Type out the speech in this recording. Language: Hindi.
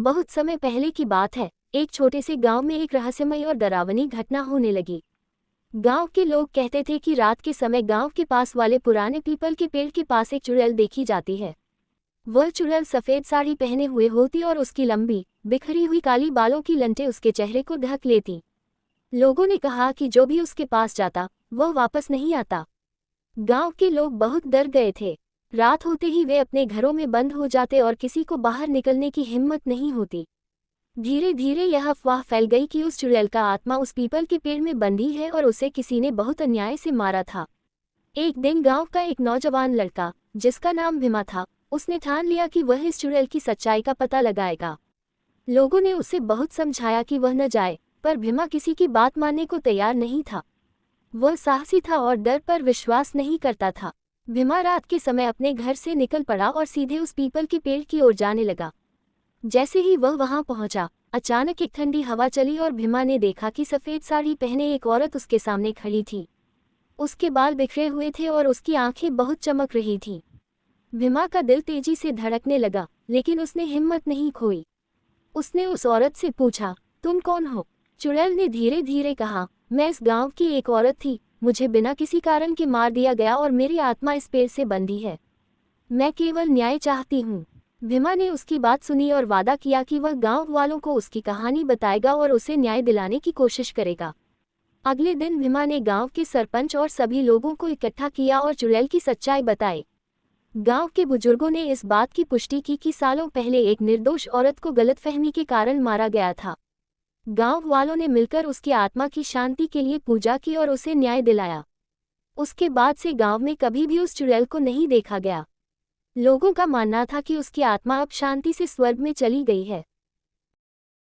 बहुत समय पहले की बात है। एक छोटे से गांव में एक रहस्यमय और डरावनी घटना होने लगी। गांव के लोग कहते थे कि रात के समय गांव के पास वाले पुराने पीपल के पेड़ के पास एक चुड़ैल देखी जाती है। वह चुड़ैल सफेद साड़ी पहने हुए होती और उसकी लंबी बिखरी हुई काली बालों की लंटें उसके चेहरे को ढक लेती। लोगों ने कहा कि जो भी उसके पास जाता वह वापस नहीं आता। गांव के लोग बहुत डर गए थे। रात होते ही वे अपने घरों में बंद हो जाते और किसी को बाहर निकलने की हिम्मत नहीं होती। धीरे धीरे यह अफवाह फैल गई कि उस चुड़ैल का आत्मा उस पीपल के पेड़ में बंधी है और उसे किसी ने बहुत अन्याय से मारा था। एक दिन गांव का एक नौजवान लड़का, जिसका नाम भीमा था, उसने ठान लिया कि वह इस चुड़ैल की सच्चाई का पता लगाएगा। लोगों ने उसे बहुत समझाया कि वह न जाए, पर भीमा किसी की बात मानने को तैयार नहीं था। वह साहसी था और डर पर विश्वास नहीं करता था। भीमा रात के समय अपने घर से निकल पड़ा और सीधे उस पीपल के पेड़ की ओर जाने लगा। जैसे ही वह वहां पहुंचा, अचानक एक ठंडी हवा चली और भीमा ने देखा कि सफेद साड़ी पहने एक औरत उसके सामने खड़ी थी। उसके बाल बिखरे हुए थे और उसकी आंखें बहुत चमक रही थीं। भीमा का दिल तेजी से धड़कने लगा, लेकिन उसने हिम्मत नहीं खोई। उसने उस औरत से पूछा, तुम कौन हो? चुड़ैल ने धीरे धीरे कहा, मैं इस गांव की एक औरत थी। मुझे बिना किसी कारण के मार दिया गया और मेरी आत्मा इस पेड़ से बंधी है। मैं केवल न्याय चाहती हूँ। भीमा ने उसकी बात सुनी और वादा किया कि वह गांव वालों को उसकी कहानी बताएगा और उसे न्याय दिलाने की कोशिश करेगा। अगले दिन भीमा ने गांव के सरपंच और सभी लोगों को इकट्ठा किया और चुड़ैल की सच्चाई बताई। गांव के बुजुर्गों ने इस बात की पुष्टि की कि सालों पहले एक निर्दोष औरत को गलतफहमी के कारण मारा गया था। गांव वालों ने मिलकर उसकी आत्मा की शांति के लिए पूजा की और उसे न्याय दिलाया। उसके बाद से गांव में कभी भी उस चुड़ैल को नहीं देखा गया। लोगों का मानना था कि उसकी आत्मा अब शांति से स्वर्ग में चली गई है।